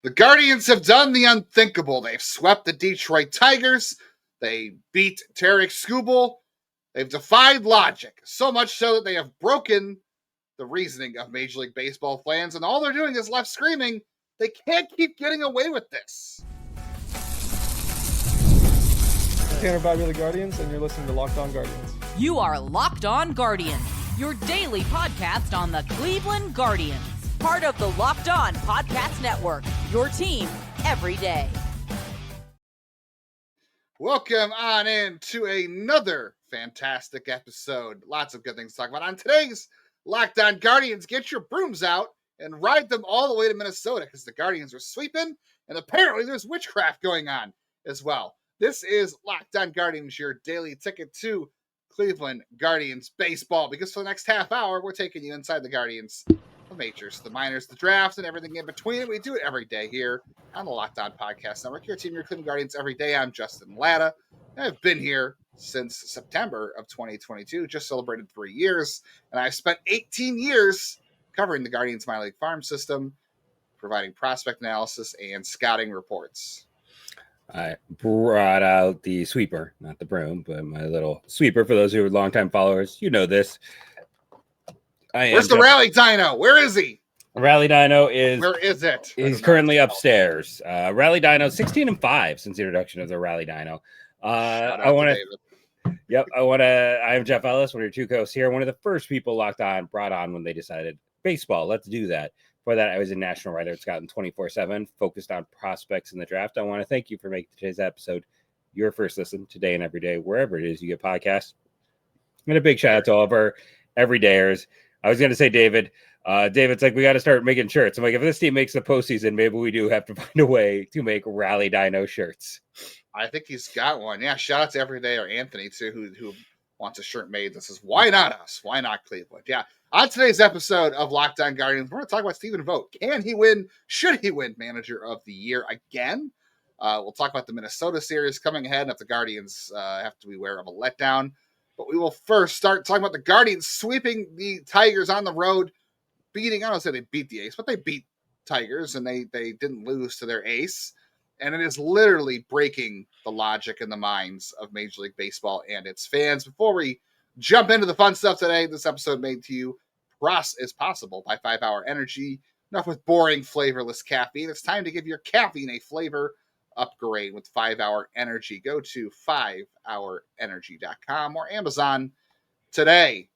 The Guardians have done the unthinkable. They've swept the Detroit Tigers. They beat Tarek Skubal. They've defied logic, so much so that they have broken the reasoning of Major League Baseball fans, and all they're doing is left screaming, they can't keep getting away with this. Tanner Bibee of the Guardians, and you're listening to Locked On Guardians. You are Locked On Guardians, your daily podcast on the Cleveland Guardians. Part of the Locked On Podcast Network, your team every day. Welcome on in to another fantastic episode. Lots of good things to talk about. On today's Locked On Guardians, get your brooms out and ride them all the way to Minnesota because the Guardians are sweeping, and apparently there's witchcraft going on as well. This is Locked On Guardians, your daily ticket to Cleveland Guardians baseball, because for the next half hour, we're taking you inside the Guardians, the majors, the minors, the draft, and everything in between. We do it every day here on the Locked On Podcast Network. Your team, your Cleveland Guardians every day. I'm Justin Lada. I've been here since September of 2022, just celebrated 3 years, and I've spent 18 years covering the Guardians minor league farm system, providing prospect analysis and scouting reports. I brought out the sweeper, not the broom, but my little sweeper. For those who are longtime followers, you know this. Where's the Rally Dino? Where is he? Rally Dino is... Where is it? He's currently upstairs. Rally Dino, 16-5 since the introduction of the Rally Dino. I'm Jeff Ellis, one of your two co-hosts here. One of the first people brought on when they decided, baseball, let's do that. For that, I was a national writer at Scouting 24/7, focused on prospects in the draft. I want to thank you for making today's episode your first listen today and every day, wherever it is you get podcasts. And a big shout out to all of our everydayers. I was going to say, David. David's like, we got to start making shirts. I'm like, if this team makes the postseason, maybe we do have to find a way to make Rally Dino shirts. I think he's got one. Yeah, shout out to Everydayer Anthony, too, who wants a shirt made that says, why not us? Why not Cleveland? Yeah. On today's episode of Locked On Guardians, we're going to talk about Stephen Vogt. Can he win? Should he win Manager of the Year again? We'll talk about the Minnesota series coming ahead, and if the Guardians have to beware of a letdown. But we will first start talking about the Guardians sweeping the Tigers on the road, beating, I don't say they beat the ace, but they beat Tigers, and they didn't lose to their ace. And it is literally breaking the logic and the minds of Major League Baseball and its fans. Before we jump into the fun stuff today, this episode made to you is possible by 5 Hour Energy. Enough with boring, flavorless caffeine. It's time to give your caffeine a flavor upgrade with 5 Hour Energy. Go to 5hourenergy.com or Amazon today.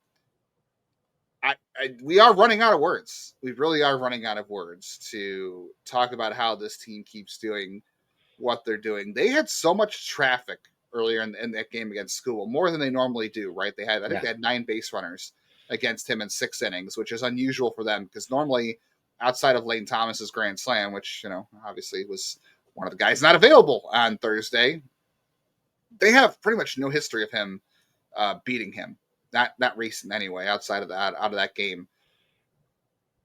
We are running out of words. We really are running out of words to talk about how this team keeps doing what they're doing. They had so much traffic earlier in that game against Skubal, more than they normally do, right? They had 9 base runners against him in 6 innings, which is unusual for them because normally outside of Lane Thomas's grand slam, which, obviously was one of the guys not available on Thursday, they have pretty much no history of him beating him. Not recent anyway, outside of that game.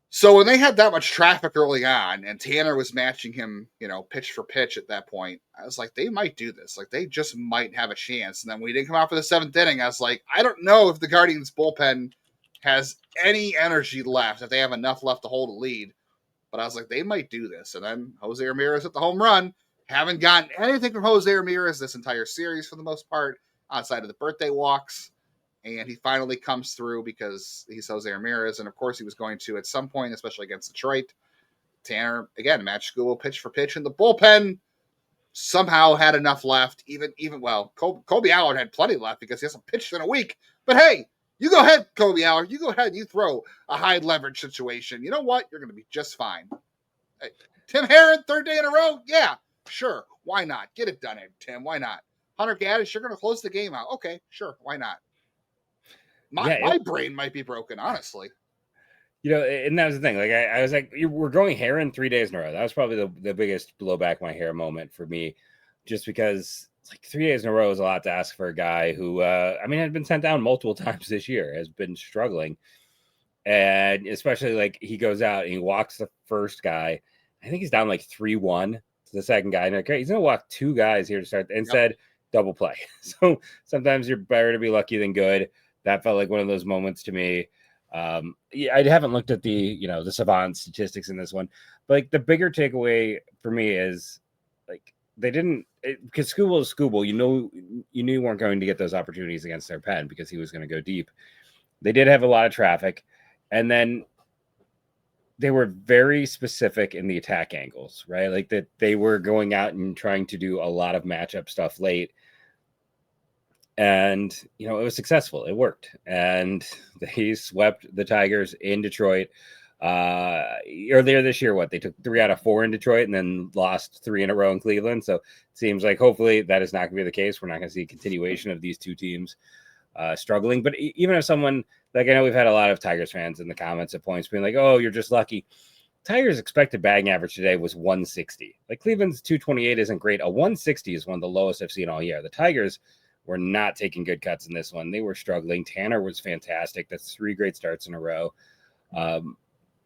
So when they had that much traffic early on and Tanner was matching him, pitch for pitch at that point, I was like, they might do this. Like, they just might have a chance. And then we didn't come out for the 7th inning. I was like, I don't know if the Guardians bullpen has any energy left, if they have enough left to hold a lead. But I was like, they might do this. And then José Ramírez hit the home run. Haven't gotten anything from José Ramírez this entire series for the most part, outside of the birthday walks. And he finally comes through because he's José Ramírez. And, of course, he was going to at some point, especially against Detroit. Tanner, again, matched Skubal pitch for pitch. And the bullpen somehow had enough left. Kolby Allard had plenty left because he hasn't pitched in a week. But, hey, you go ahead, Kolby Allard. You go ahead and you throw a high leverage situation. You know what? You're going to be just fine. Hey, Tim Herron, 3rd day in a row? Yeah, sure. Why not? Get it done, Tim. Why not? Hunter Gaddis, you're going to close the game out. Okay, sure. Why not? My brain might be broken, honestly. And that was the thing. Like, I was like, we're going Herron 3 days in a row. That was probably the biggest blow back my hair moment for me, just because it's like 3 days in a row is a lot to ask for a guy who, had been sent down multiple times this year, has been struggling. And especially like he goes out and he walks the first guy. I think he's down like 3-1 to the second guy. And he's going to walk 2 guys here to start and said double play. So sometimes you're better to be lucky than good. That felt like one of those moments to me. Yeah, I haven't looked at the the savant statistics in this one, but like the bigger takeaway for me is like they didn't because Skubal is Skubal. You knew you weren't going to get those opportunities against their pen because he was going to go deep. They did have a lot of traffic, and then they were very specific in the attack angles, right? Like that they were going out and trying to do a lot of matchup stuff late. And, it was successful. It worked. And they swept the Tigers in Detroit. Earlier this year, they took 3 out of 4 in Detroit and then lost 3 in a row in Cleveland. So it seems like hopefully that is not going to be the case. We're not going to see a continuation of these two teams struggling. But even if someone, like I know we've had a lot of Tigers fans in the comments at points being like, oh, you're just lucky. Tigers' expected batting average today was 160. Like Cleveland's 228 isn't great. A 160 is one of the lowest I've seen all year. The Tigers were not taking good cuts in this one. They were struggling. Tanner was fantastic. That's 3 great starts in a row.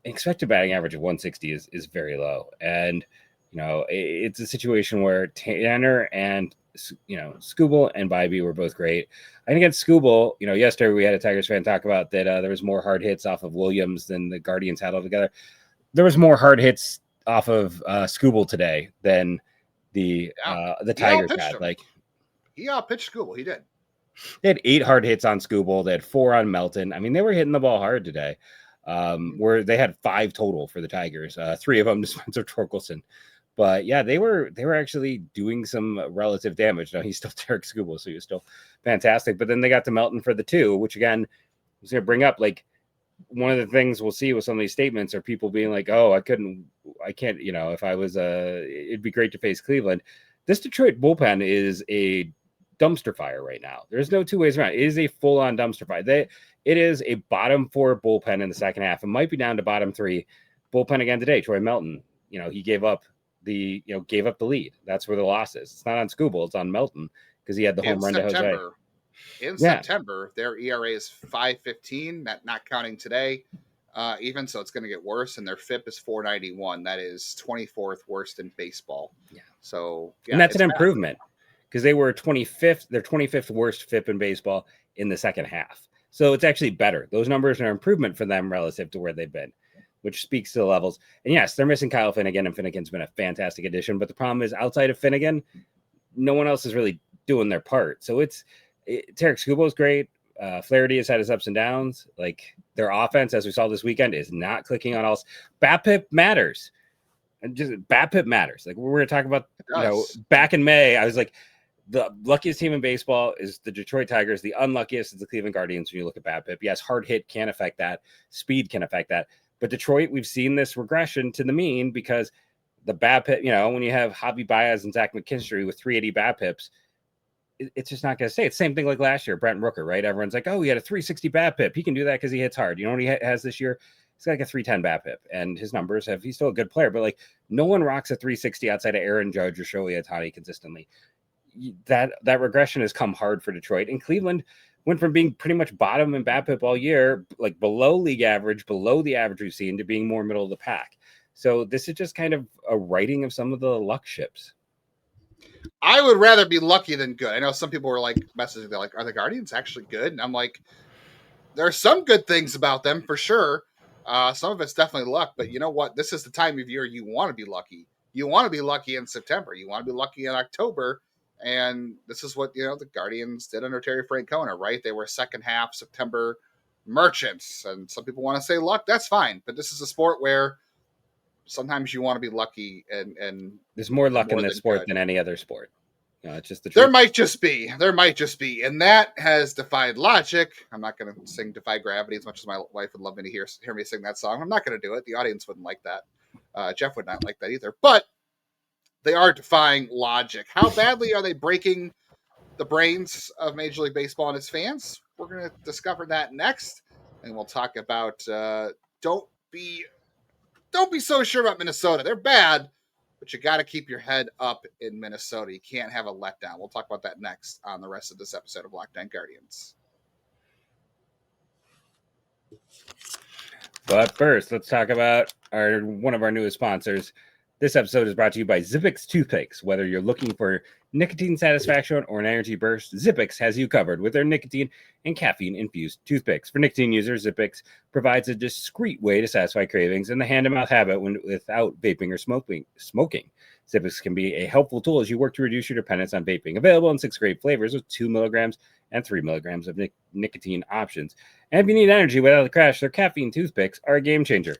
Expected batting average of 160 is very low. And, it's a situation where Tanner and, Skubal and Bibee were both great. I think against Skubal, yesterday we had a Tigers fan talk about that there was more hard hits off of Williams than the Guardians had altogether. There was more hard hits off of Skubal today than the Tigers had. Like, he outpitched Skubal. He did. They had 8 hard hits on Skubal. They had 4 on Melton. I mean, they were hitting the ball hard today. Where they had 5 total for the Tigers, 3 of them to Spencer Torkelson. But yeah, they were actually doing some relative damage. Now he's still Derek Skubal, so he was still fantastic. But then they got to Melton for the 2, which again I was going to bring up. Like one of the things we'll see with some of these statements are people being like, "Oh, I can't. If I was it'd be great to face Cleveland." This Detroit bullpen is a dumpster fire right now. There's no 2 ways around. It is a full-on dumpster fire. It is a bottom 4 bullpen in the second half. It might be down to bottom 3 bullpen again today. Troy Melton, he gave up the lead. That's where the loss is. It's not on Skubal, it's on Melton because he had the home run to Jose. In September, their ERA is 5.15, not counting today. Even so, it's going to get worse, and their FIP is 4.91. That is 24th worst in baseball. Yeah. So, and that's an improvement because they were 25th. Their 25th worst FIP in baseball in the second half. So it's actually better. Those numbers are an improvement for them relative to where they've been, which speaks to the levels. And yes, they're missing Kyle Finnegan, and Finnegan's been a fantastic addition. But the problem is, outside of Finnegan, no one else is really doing their part. So Tarek Skubal is great. Flaherty has had his ups and downs. Like their offense, as we saw this weekend, is not clicking on all. BABIP matters, and just BABIP matters. Like we're going to talk about, back in May, I was like, the luckiest team in baseball is the Detroit Tigers. The unluckiest is the Cleveland Guardians. When you look at BABIP, yes, hard hit can affect that. Speed can affect that. But Detroit, we've seen this regression to the mean because the BABIP, when you have Javi Baez and Zach McKinstry with 380 BABIPs, it's just not going to stay. It's the same thing like last year, Brent Rooker, right? Everyone's like, oh, he had a 360 BABIP. He can do that because he hits hard. You know what he has this year? He's got like a 310 BABIP, and his numbers he's still a good player, but like no one rocks a 360 outside of Aaron Judge or Shohei Ohtani consistently. That regression has come hard for Detroit, and Cleveland went from being pretty much bottom in BABIP all year, like below league average, below the average we've seen, to being more middle of the pack. So this is just kind of a writing of some of the luck ships. I would rather be lucky than good. I know some people were like messaging, they're like, are the Guardians actually good? And I'm like, there are some good things about them for sure. Some of it's definitely luck, but you know what? This is the time of year you want to be lucky. You want to be lucky in September. You want to be lucky in October. And this is what, the Guardians did under Terry Francona, right? They were second half September merchants. And some people want to say luck. That's fine. But this is a sport where sometimes you want to be lucky, and there's more luck in this sport than any other sport. It's just the truth. There might just be, and that has defied logic. I'm not going to sing "Defy Gravity" as much as my wife would love me to hear me sing that song. I'm not going to do it. The audience wouldn't like that. Jeff would not like that either. But they are defying logic. How badly are they breaking the brains of Major League Baseball and its fans? We're going to discover that next, and we'll talk about don't be so sure about Minnesota. They're bad, but you got to keep your head up in Minnesota. You can't have a letdown. We'll talk about that next on the rest of this episode of Locked On Guardians. But first, let's talk about one of our newest sponsors, This episode is brought to you by Zippix Toothpicks. Whether you're looking for nicotine satisfaction or an energy burst, Zippix has you covered with their nicotine and caffeine-infused toothpicks. For nicotine users, Zippix provides a discreet way to satisfy cravings and the hand-to-mouth habit without vaping or smoking. Zippix can be a helpful tool as you work to reduce your dependence on vaping. Available in 6 great flavors with 2 milligrams and 3 milligrams of nicotine options. And if you need energy without the crash, their caffeine toothpicks are a game changer.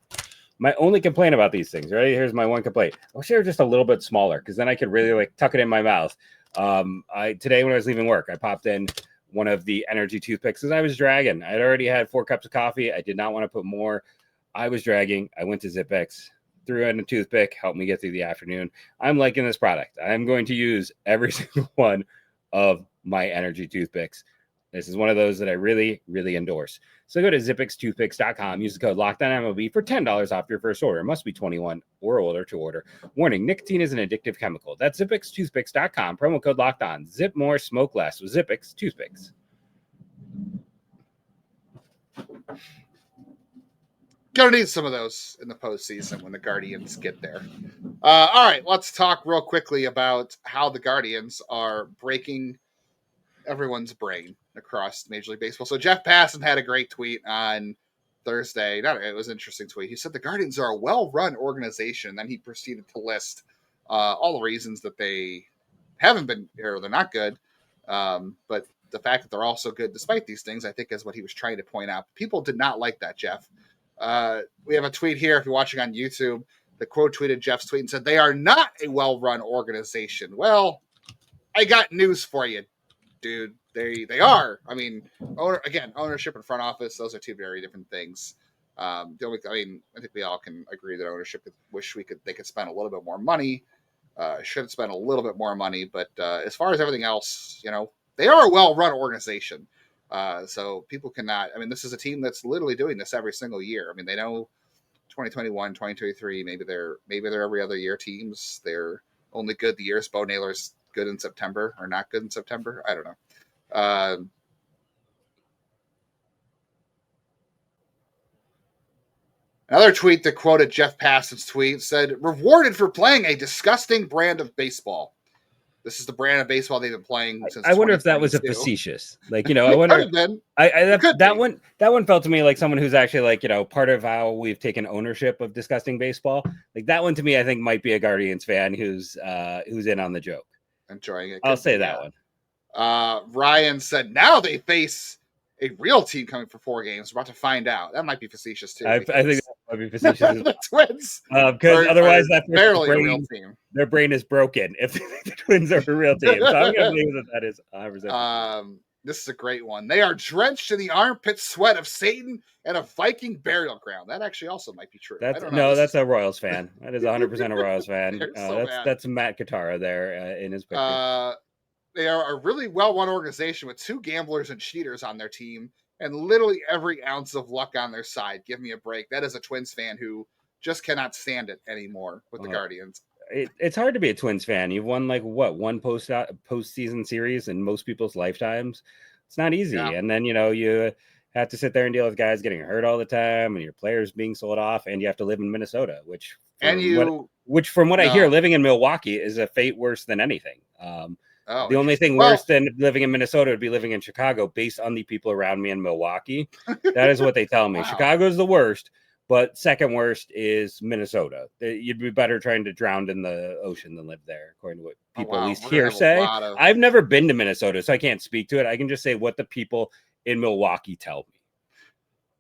My only complaint about these things, right? Here's my one complaint. I wish they were just a little bit smaller because then I could really tuck it in my mouth. Today when I was leaving work, I popped in one of the energy toothpicks because I was dragging. I'd already had 4 cups of coffee. I did not want to put more. I was dragging. I went to Zippix, threw in a toothpick, helped me get through the afternoon. I'm liking this product. I'm going to use every single one of my energy toothpicks. This is one of those that I really, really endorse. So go to zippixtoothpicks.com. Use the code LOCKDOWNMLB for $10 off your first order. It must be 21 or older to order. Warning, nicotine is an addictive chemical. That's zippixtoothpicks.com. Promo code LOCKEDON. Zip more, smoke less with Zippix Toothpicks. Gonna need some of those in the postseason when the Guardians get there. All right, let's talk real quickly about how the Guardians are breaking everyone's brain across Major League Baseball. So Jeff Passan had a great tweet on Thursday. It was an interesting tweet. He said the Guardians are a well-run organization. Then he proceeded to list all the reasons that they haven't been, or they're not good. But the fact that they're also good despite these things, I think, is what he was trying to point out. People did not like that, Jeff. We have a tweet here. If you're watching on YouTube, the quote tweeted Jeff's tweet and said, "They are not a well-run organization." Well, I got news for you, dude. They are. I mean, ownership and front office, those are two very different things. I think we all can agree that ownership they could spend a little bit more money. Should spend a little bit more money, but as far as everything else, they are a well-run organization. So people cannot. I mean, this is a team that's literally doing this every single year. I mean, they know 2021, 2023. Maybe they're every other year teams. They're only good the years Bo Naylor's good in September or not good in September. I don't know. Another tweet that quoted Jeff Passan's tweet said, "Rewarded for playing a disgusting brand of baseball." This is the brand of baseball they've been playing since. I wonder if that was a facetious, I wonder. That one felt to me like someone who's actually part of how we've taken ownership of disgusting baseball. Like that one to me, I think might be a Guardians fan who's in on the joke, enjoying it. I'll say that one. Ryan said, "Now they face a real team coming for 4 games. We're about to find out." That might be facetious too. I think that might be facetious. The Twins, because otherwise that's barely a real team. Their brain is broken if the Twins are a real team. So I'm going to believe that is 100%. This is a great one. "They are drenched in the armpit sweat of Satan and a Viking burial ground." That actually also might be true. That's a Royals fan. That is 100% a Royals fan. That's Matt Katara there in his picture. They are a really well-run organization with 2 gamblers and cheaters on their team and literally every ounce of luck on their side. Give me a break. That is a Twins fan who just cannot stand it anymore with the Guardians. It's hard to be a Twins fan. You've won one postseason series in most people's lifetimes. It's not easy. Yeah. And then, you have to sit there and deal with guys getting hurt all the time and your players being sold off, and you have to live in Minnesota, which from what I hear, living in Milwaukee is a fate worse than anything. The only thing worse than living in Minnesota would be living in Chicago based on the people around me in Milwaukee. That is what they tell me. Wow. Chicago's the worst, but second worst is Minnesota. You'd be better trying to drown in the ocean than live there, according to what people at least here say. I've never been to Minnesota, so I can't speak to it. I can just say what the people in Milwaukee tell me.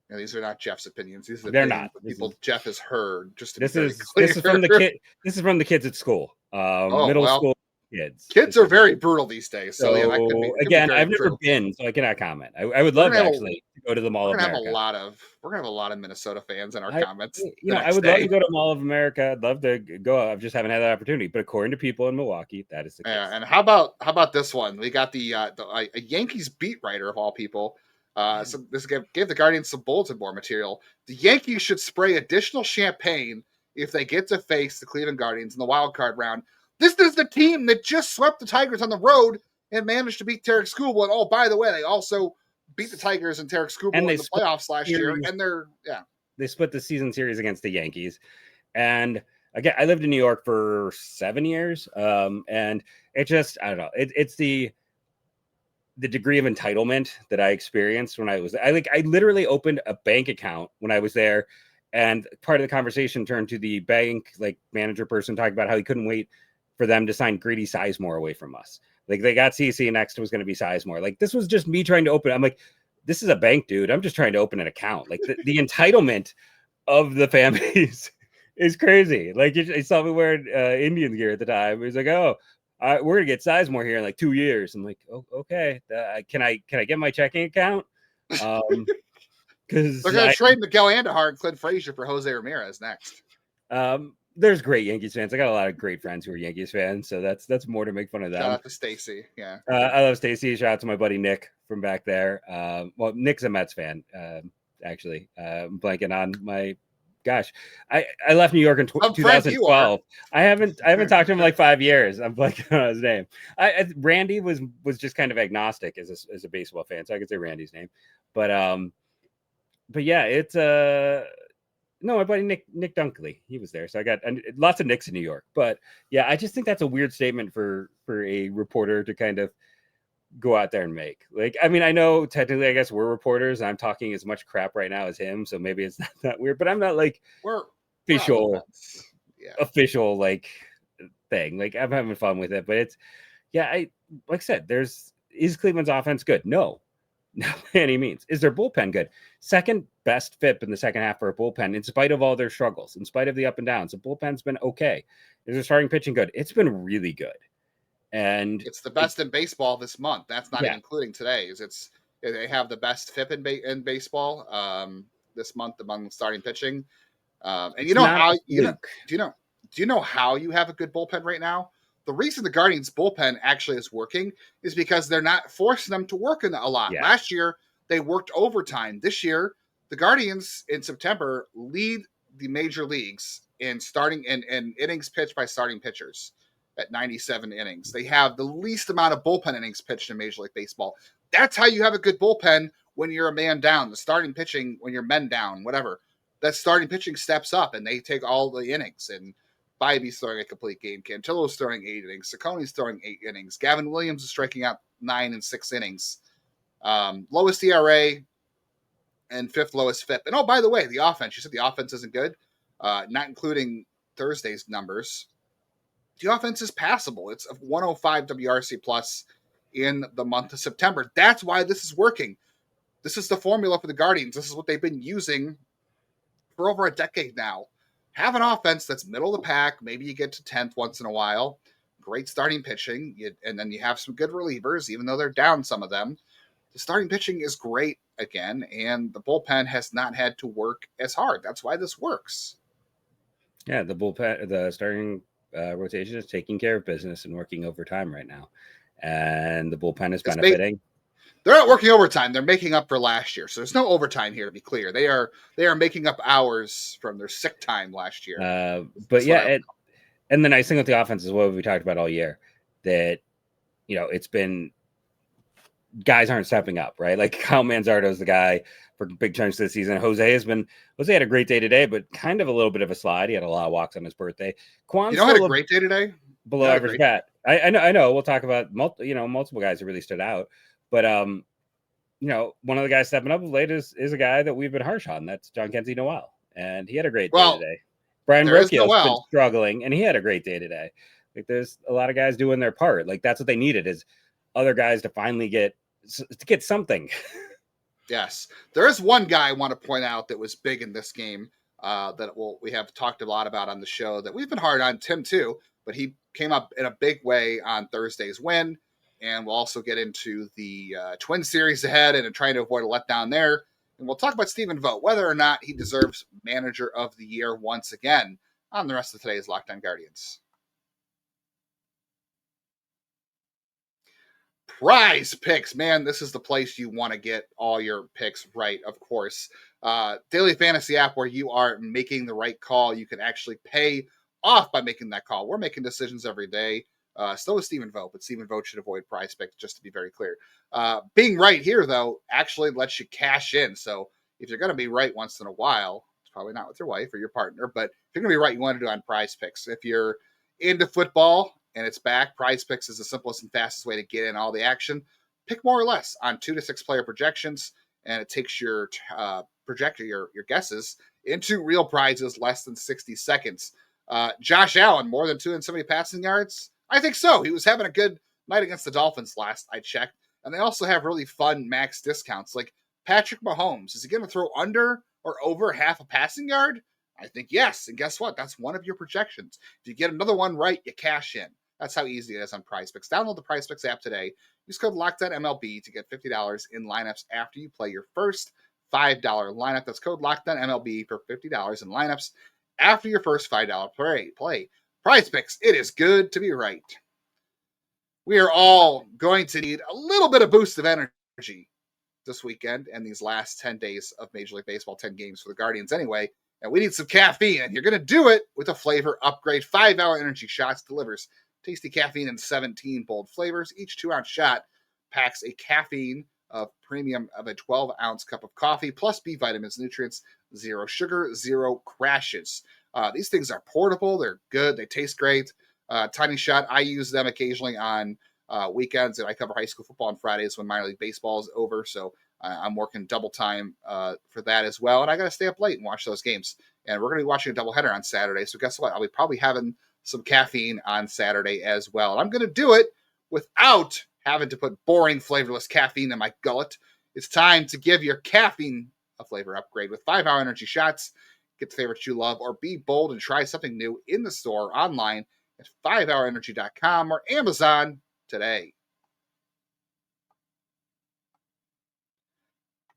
Yeah, these are not Jeff's opinions. These are They're not people Jeff has heard. This is from the kids at school, middle school. Kids are very brutal these days. So yeah, I've never been, so I cannot comment. I would love to go to the Mall of America. We're gonna have a lot of Minnesota fans in our comments. I would love to go to Mall of America. I'd love to go. I just haven't had that opportunity. But according to people in Milwaukee, that is the case. Yeah, and how about this one? We got a Yankees beat writer of all people. So this gave the Guardians some bulletin board material. "The Yankees should spray additional champagne if they get to face the Cleveland Guardians in the wild card round. This is the team that just swept the Tigers on the road and managed to beat Tarek Skubal. And, oh, by the way, they also beat the Tigers and Tarek Skubal in the playoffs last year. And they split the season series against the Yankees. And again, I lived in New York for 7 years. And it just, I don't know. It's the degree of entitlement that I experienced when I literally opened a bank account when I was there. And part of the conversation turned to the bank manager person talking about how he couldn't wait for them to sign Grady Sizemore away from us. Like they got CC, next was going to be Sizemore. Like this was just me trying to open. I'm like, this is a bank, dude. I'm just trying to open an account. Like the entitlement of the fan base is crazy. Like he saw me wearing Indian gear at the time. He's like, oh, we're gonna get Sizemore here in like 2 years. I'm like, oh, okay. Can I get my checking account? Because they're gonna trade Miguel Andujar and Clint Frazier for José Ramírez next. There's great Yankees fans. I got a lot of great friends who are Yankees fans, so that's more to make fun of them. Shout out to Stacy. Yeah, I love Stacy. Shout out to my buddy Nick from back there. Well, Nick's a Mets fan. Actually, I'm blanking on my. Gosh, I left New York in 2012. I haven't talked to him in like 5 years. I'm blanking on his name. Randy was just kind of agnostic as a baseball fan, so I could say Randy's name. But yeah, it's no, my buddy Nick Dunkley, he was there. So I got lots of Nicks in New York. But yeah, I just think that's a weird statement for a reporter to kind of go out there and make. Like, I mean, I know technically, I guess we're reporters. And I'm talking as much crap right now as him, so maybe it's not that weird. But I'm not like official like thing. Like I'm having fun with it. But it's like I said, is Cleveland's offense good? No. Not by any means. Is their bullpen good? Second best FIP in the second half for a bullpen, in spite of all their struggles, in spite of the up and downs. The bullpen's been okay. Is their starting pitching good? It's been really good. And it's the best in baseball this month. That's not even including today's. They have the best FIP in baseball this month among starting pitching. And do you know how you have a good bullpen right now? The reason the Guardians bullpen actually is working is because they're not forcing them to work a lot. Yeah. Last year, they worked overtime. This year, the Guardians in September lead the major leagues in starting and innings pitched by starting pitchers at 97 innings. They have the least amount of bullpen innings pitched in Major League Baseball. That's how you have a good bullpen when you're a man down. The starting pitching, when you're men down, whatever, that starting pitching steps up and they take all the innings. And Bibee's throwing a complete game. Cantillo's throwing 8 innings. Sacconi's throwing 8 innings. Gavin Williams is striking out 9 and 6 innings. Lowest ERA and 5th lowest FIP. And oh, by the way, the offense. You said the offense isn't good, not including Thursday's numbers. The offense is passable. It's a 105 WRC plus in the month of September. That's why this is working. This is the formula for the Guardians. This is what they've been using for over a decade now. Have an offense that's middle of the pack. Maybe you get to 10th once in a while. Great starting pitching. And then you have some good relievers, even though they're down some of them. The starting pitching is great again, and the bullpen has not had to work as hard. That's why this works. Yeah, the starting rotation is taking care of business and working overtime right now. And the bullpen is benefiting. They're not working overtime. They're making up for last year. So there's no overtime here, to be clear. They are making up hours from their sick time last year. But yeah, and the nice thing with the offense is what we talked about all year, that, it's been guys aren't stepping up, right? Like Kyle Manzardo is the guy for big chunks of the season. Jose had a great day today, but kind of a little bit of a slide. He had a lot of walks on his birthday. Had a great day today? Below average bat. I know. We'll talk about multiple guys who really stood out. But one of the guys stepping up of late is a guy that we've been harsh on. That's John Kenzie Noel, and he had a great day today. Brian Rocchio's been struggling, and he had a great day today. Like there's a lot of guys doing their part. Like that's what they needed, is other guys to finally get something. Yes, there is one guy I want to point out that was big in this game that we have talked a lot about on the show that we've been hard on, Tim too, but he came up in a big way on Thursday's win. And we'll also get into the Twin Series ahead and trying to avoid a letdown there. And we'll talk about Stephen Vogt, whether or not he deserves Manager of the Year once again on the rest of today's Locked On Guardians. Prize Picks. Man, this is the place you want to get all your picks right, of course. Daily fantasy app where you are making the right call. You can actually pay off by making that call. We're making decisions every day. So is Stephen Vogt, but Stephen Vogt should avoid Prize Picks, just to be very clear. Being right here, though, actually lets you cash in. So if you're going to be right once in a while, It's probably not with your wife or your partner, but if you're going to be right, you want to do it on Prize Picks. If you're into football and it's back, Prize Picks is the simplest and fastest way to get in all the action. Pick more or less on 2 to 6 player projections, and it takes your projector, your guesses, into real prizes less than 60 seconds. Josh Allen, more than 270 passing yards? I think so. He was having a good night against the Dolphins last I checked. And they also have really fun max discounts. Like Patrick Mahomes, is he going to throw under or over half a passing yard? I think yes. And guess what? That's one of your projections. If you get another one right, you cash in. That's how easy it is on Prize Picks. Download the Prize Picks app today. Use code LOCKEDONMLB to get $50 in lineups after you play your first $5 lineup. That's code LOCKEDONMLB for $50 in lineups after your first $5 play. Prize Picks, it is good to be right. We are all going to need a little bit of boost of energy this weekend and these last 10 days of Major League Baseball, 10 games for the Guardians anyway. And we need some caffeine, and you're going to do it with a flavor upgrade. 5-Hour Energy Shots delivers tasty caffeine in 17 bold flavors. Each 2-ounce shot packs a caffeine of premium of a 12-ounce cup of coffee, plus B vitamins, nutrients, 0 sugar, 0 crashes. These things are portable. They're good. They taste great. Tiny shot. I use them occasionally on weekends, and I cover high school football on Fridays when minor league baseball is over. So I'm working double time for that as well. And I got to stay up late and watch those games. And we're going to be watching a doubleheader on Saturday. So guess what? I'll be probably having some caffeine on Saturday as well. And I'm going to do it without having to put boring, flavorless caffeine in my gullet. It's time to give your caffeine a flavor upgrade with 5-Hour Energy Shots. Get the favorites you love, or be bold and try something new in the store, online at 5hourenergy.com or Amazon today.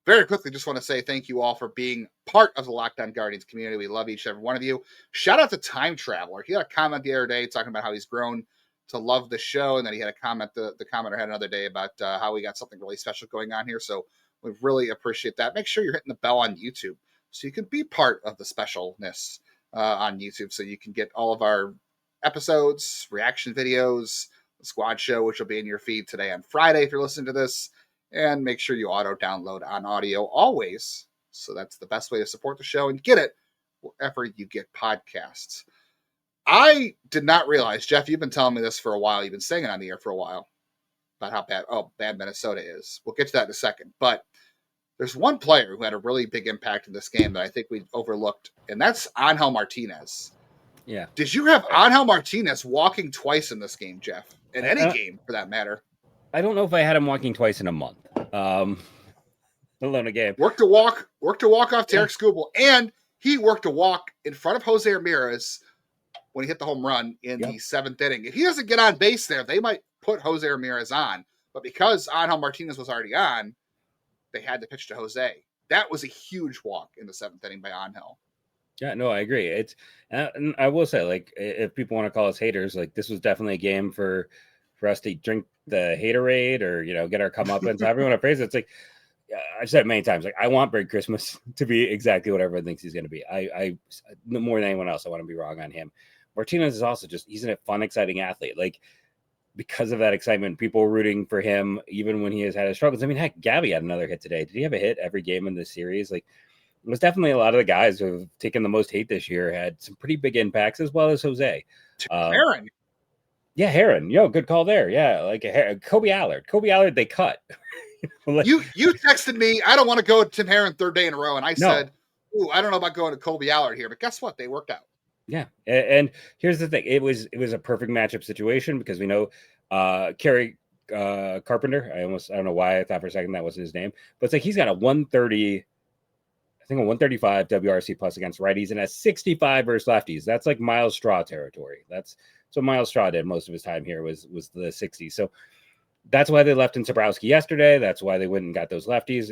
Very quickly, just want to say thank you all for being part of the Locked On Guardians community. We love each and every one of you. Shout out to Time Traveler. He had a comment the other day talking about how he's grown to love the show, and then he had a comment, the commenter had another day about how we got something really special going on here. So we really appreciate that. Make sure you're hitting the bell on YouTube so you can be part of the specialness on YouTube, so you can get all of our episodes, reaction videos, the squad show, which will be in your feed today on Friday if you're listening to this, and make sure you auto download on audio always. So that's the best way to support the show and get it wherever you get podcasts. I did not realize, Jeff, you've been telling me this for a while. You've been saying it on the air for a while about how bad Minnesota is. We'll get to that in a second. But there's one player who had a really big impact in this game that I think we overlooked, and that's Angel Martinez. Yeah. Did you have Angel Martinez walking twice in this game, Jeff? In any game, for that matter. I don't know if I had him walking twice in a month. Let alone a game. Worked a walk off Tarek Skubal, and he worked a walk in front of José Ramírez when he hit the home run in the 7th inning. If he doesn't get on base there, they might put José Ramírez on. But because Angel Martinez was already on, they had to pitch to Jose. That was a huge walk in the 7th inning by Angel. Yeah, no, I agree. It's, and I will say, like, if people want to call us haters, like, this was definitely a game for us to drink the haterade or, get our comeuppance. However you want to phrase it. It's like, I've said it many times, like, I want Brad Christmas to be exactly what everyone thinks he's going to be. I more than anyone else, I want to be wrong on him. Martinez is also he's a fun, exciting athlete. Like, because of that excitement, people were rooting for him even when he has had his struggles. I mean, heck, Gabby had another hit today. Did he have a hit every game in this series? Like, it was definitely a lot of the guys who have taken the most hate this year had some pretty big impacts, as well as Jose. Heron. Yeah, Heron. Good call there. Yeah, like Kobe Allard. Kobe Allard, they cut. You texted me, I don't want to go to Tim Heron 3rd day in a row. And I said, I don't know about going to Kobe Allard here. But guess what? They worked out. Yeah. And here's the thing. It was a perfect matchup situation because we know Kerry Carpenter. I don't know why I thought for a second that wasn't his name. But it's like he's got a 130, I think a 135 WRC plus against righties and a 65 versus lefties. That's like Miles Straw territory. That's what Miles Straw did most of his time here was the 60s. So that's why they left in Sobrowski yesterday. That's why they went and got those lefties.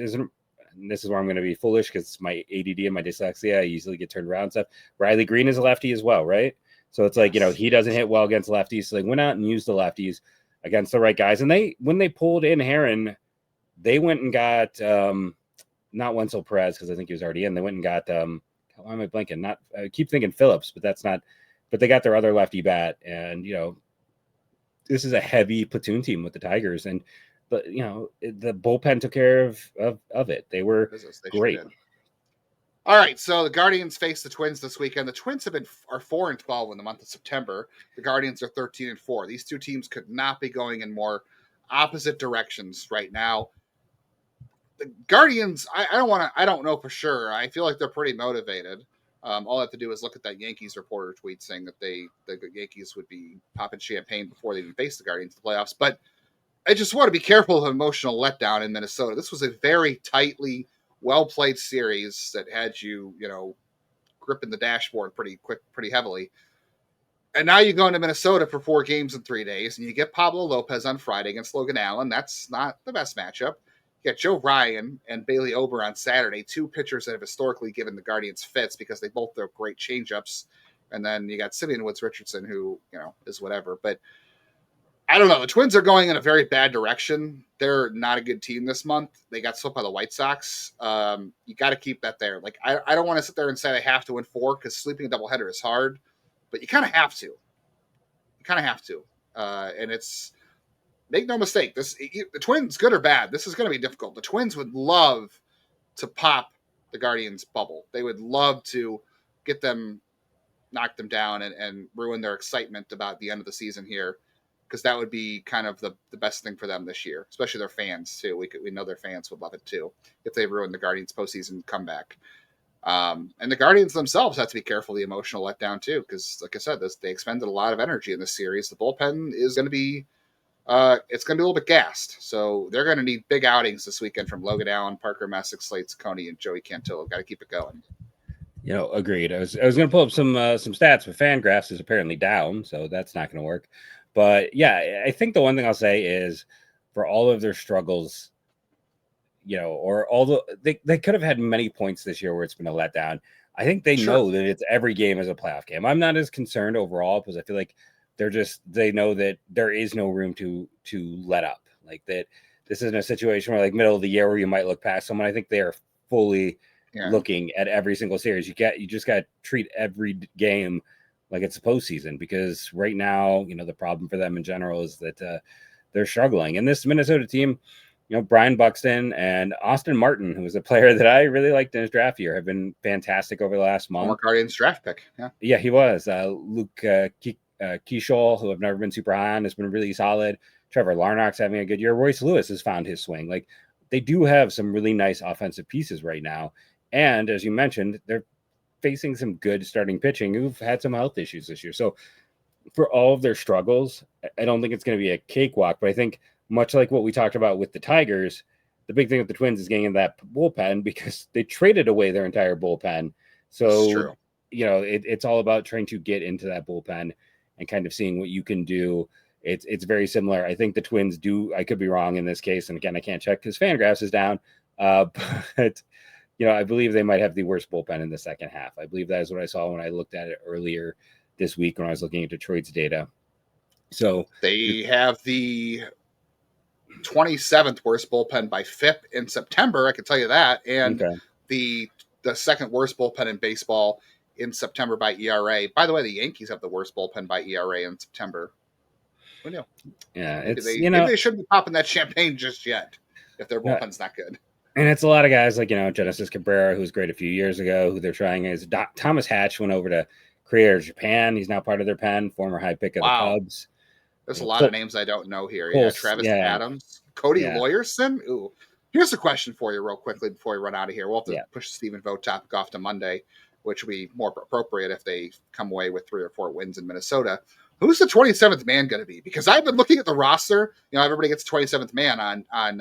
This is where I'm going to be foolish because my ADD and my dyslexia, I easily get turned around and stuff. Riley Green is a lefty as well, right? So it's like, he doesn't hit well against lefties. So they went out and used the lefties against the right guys. And when they pulled in Heron, they went and got not Wenzel Perez because I think he was already in. They went and got why am I blanking? I keep thinking Phillips, but that's not. But they got their other lefty bat, and this is a heavy platoon team with the Tigers, and the bullpen took care of it. They were great. All right, so the Guardians face the Twins this weekend. The Twins are 4-12 in the month of September. The Guardians are 13-4. These two teams could not be going in more opposite directions right now. The Guardians, I don't know for sure. I feel like they're pretty motivated. All I have to do is look at that Yankees reporter tweet saying that the Yankees would be popping champagne before they even face the Guardians in the playoffs. But I just want to be careful of emotional letdown in Minnesota. This was a very tightly, well-played series that had you, gripping the dashboard pretty heavily. And now you go into Minnesota for 4 games in 3 days, and you get Pablo Lopez on Friday against Logan Allen. That's not the best matchup. You got Joe Ryan and Bailey Ober on Saturday, 2 pitchers that have historically given the Guardians fits because they both throw great changeups. And then you got Simeon Woods Richardson, who, is whatever. But I don't know. The Twins are going in a very bad direction. They're not a good team this month. They got swept by the White Sox. You got to keep that there. Like, I don't want to sit there and say they have to win 4 because sleeping a doubleheader is hard, but you kind of have to. And it's, make no mistake, the Twins, good or bad, this is going to be difficult. The Twins would love to pop the Guardians' bubble. They would love to get them, knock them down, and ruin their excitement about the end of the season here, because that would be kind of the best thing for them this year, especially their fans too. We know their fans would love it too if they ruined the Guardians' postseason comeback. And the Guardians themselves have to be careful of the emotional letdown too, because like I said, they expended a lot of energy in this series. The bullpen is going to be it's going to be a little bit gassed, so they're going to need big outings this weekend from Logan Allen, Parker Messick, Slade Ciccone, and Joey Cantillo. Got to keep it going. Agreed. I was going to pull up some stats, but Fangraphs is apparently down, so that's not going to work. But yeah, I think the one thing I'll say is, for all of their struggles, or although they could have had many points this year where it's been a letdown, I think they know that it's every game is a playoff game. I'm not as concerned overall because I feel like they know that there is no room to let up. Like that, this isn't a situation where like middle of the year where you might look past someone. I think they are fully looking at every single series. You just got to treat every game like it's a postseason, because right now, the problem for them in general is that they're struggling. And this Minnesota team, Brian Buxton and Austin Martin, who was a player that I really liked in his draft year, have been fantastic over the last month. Former Guardians draft pick. Yeah, he was. Luke Keishol, who I've never been super high on, has been really solid. Trevor Larnock's having a good year. Royce Lewis has found his swing. Like, they do have some really nice offensive pieces right now. And as you mentioned, they're facing some good starting pitching who've had some health issues this year. So for all of their struggles, I don't think it's going to be a cakewalk, but I think much like what we talked about with the Tigers, the big thing with the Twins is getting in that bullpen, because they traded away their entire bullpen. So, it's all about trying to get into that bullpen and kind of seeing what you can do. It's very similar. I think the Twins do, I could be wrong in this case, and again, I can't check because Fangraphs is down, but I believe they might have the worst bullpen in the second half. I believe that is what I saw when I looked at it earlier this week when I was looking at Detroit's data. So they have the 27th worst bullpen by FIP in September, I can tell you that, and the second worst bullpen in baseball in September by ERA. By the way, the Yankees have the worst bullpen by ERA in September. Who knew? Yeah, maybe they shouldn't be popping that champagne just yet if their bullpen's not good. And it's a lot of guys like, Genesis Cabrera, who was great a few years ago, who they're trying is Thomas Hatch went over to Korea or Japan. He's now part of their pen, former high pick of the Cubs. There's a lot of names I don't know here. Travis Adams, Cody Lawyerson. Ooh. Here's a question for you real quickly before we run out of here. We'll have to push the Stephen Vogt topic off to Monday, which would be more appropriate if they come away with 3 or 4 wins in Minnesota. Who's the 27th man going to be? Because I've been looking at the roster. Everybody gets 27th man on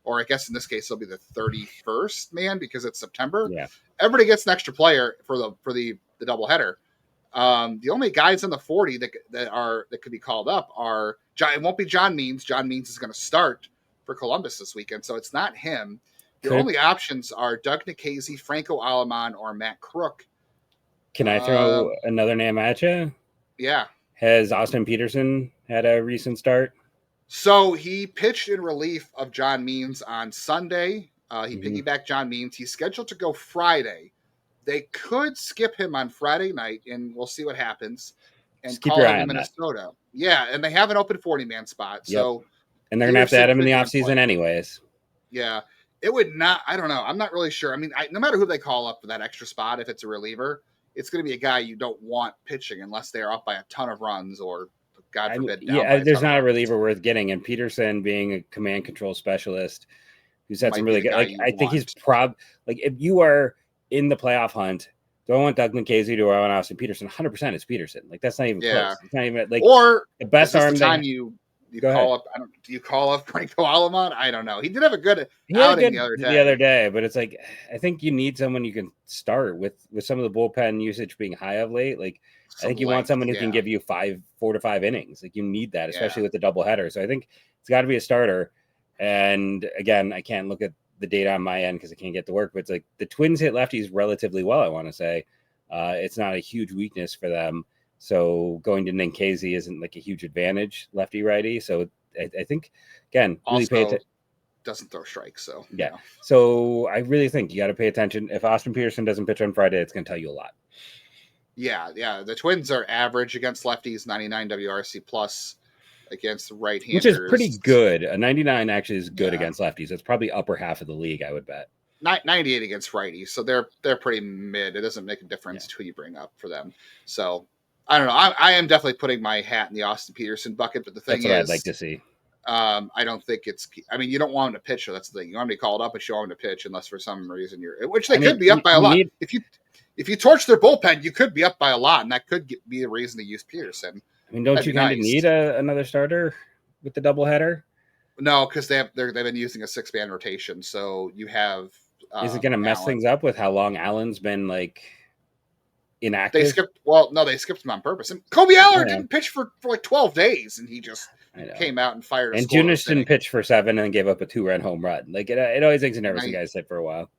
or I guess in this case, it'll be the 31st man because it's September. Yeah. Everybody gets an extra player for the doubleheader. The only guys in the 40 that could be called up are it won't be John Means. John Means is going to start for Columbus this weekend, so it's not him. The only options are Doug Nikhazy, Franco Aleman, or Matt Crook. Can I throw another name at you? Yeah. Has Austin Peterson had a recent start? So he pitched in relief of John Means on Sunday. He piggybacked John Means. He's scheduled to go Friday. They could skip him on Friday night, and we'll see what happens. And just keep call your him eye to on Minnesota. That. Yeah, and they have an open 40-man spot. Yep. So, and they're going to have to add him in the offseason anyways. Yeah. It would not. I don't know. I'm not really sure. I mean, no matter who they call up for that extra spot, if it's a reliever, it's going to be a guy you don't want pitching unless they're up by a ton of runs or, God forbid, down by a there's ton not of a runs. reliever worth getting. And Peterson, being a command control specialist, who's had Might some be really the good. guy Like you I think he's want. like if you are in the playoff hunt, do I want Doug Casey? Do I want Austin Peterson? 100% is Peterson. Like that's not even close. It's not even like Or the is best this arm the time they. you Go call ahead. up? Do you call up Franco Alamont? I don't know. He did have a good He had a outing good the other day. but it's like I think you need someone you can start with some of the bullpen usage being high of late. Like I think you want someone who can give you 4 to 5 innings. Like you need that, especially with the doubleheader. So I think it's got to be a starter. And again, I can't look at the data on my end because I can't get to work. But it's like the Twins hit lefties relatively well. I want to say it's not a huge weakness for them. So going to Ninkasi isn't like a huge advantage, lefty righty. So I think again, really pay attention. Doesn't throw strikes, so yeah. You know. So I really think you got to pay attention. If Austin Peterson doesn't pitch on Friday, it's going to tell you a lot. Yeah. The Twins are average against lefties, 99 WRC plus against right-handers, which is pretty good. A 99 actually is good against lefties. It's probably upper half of the league, I would bet. 98 against righties, so they're pretty mid. It doesn't make a difference who you bring up for them. So I don't know. I am definitely putting my hat in the Austin Peterson bucket, but the thing That's what I'd like to see. I don't think it's. I mean, you don't want him to pitch. So that's the thing. You want him to be called up, but you want him to pitch, unless for some reason which they could be up by a lot. If you torch their bullpen, you could be up by a lot, and that could be a reason to use Peterson. I mean, don't you kind of need another starter with the doubleheader? No, because they've been using a 6-man rotation, so you have. Is it going to mess things up with how long Allen's been like inactive? They skipped him on purpose. And Kobe Aller didn't pitch for like 12 days, and he just came out and fired. And Junis didn't pitch for 7 and gave up a 2-run home run. Like it always makes you nervous when guys sit for a while.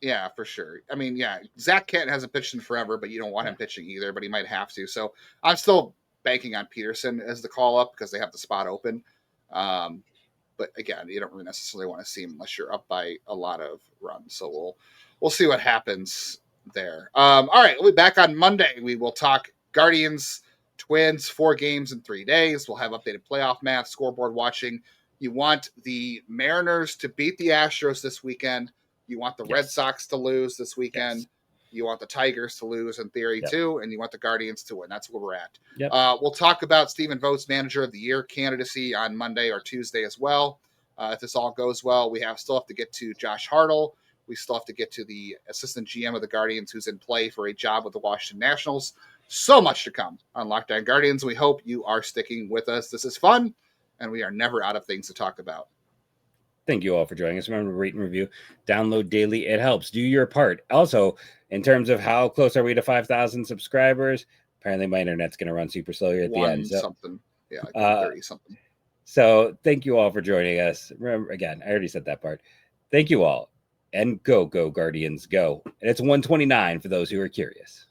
Yeah, for sure. I mean, Zach Kent hasn't pitched in forever, but you don't want him pitching either. But he might have to. So I'm still banking on Peterson as the call up because they have the spot open. But again, you don't really necessarily want to see him unless you're up by a lot of runs. So we'll see what happens there. All right, we'll be back on Monday. We will talk Guardians, Twins, 4 games in 3 days. We'll have updated playoff math, scoreboard watching. You want the Mariners to beat the Astros this weekend. You want the Red Sox to lose this weekend. Yes. You want the Tigers to lose in theory too, and you want the Guardians to win. That's where we're at. Yep. We'll talk about Stephen Vogt's Manager of the Year candidacy on Monday or Tuesday as well. If this all goes well, we still have to get to Josh Hartle. We still have to get to the assistant GM of the Guardians who's in play for a job with the Washington Nationals. So much to come on Locked On Guardians. We hope you are sticking with us. This is fun, and we are never out of things to talk about. Thank you all for joining us. Remember to rate and review, download daily. It helps. Do your part. Also, in terms of how close are we to 5,000 subscribers, apparently my internet's going to run super slow here at the end. So, something. Yeah, like 30 something. So thank you all for joining us. Remember, again, I already said that part. Thank you all. And go Guardians, go. And it's 129 for those who are curious.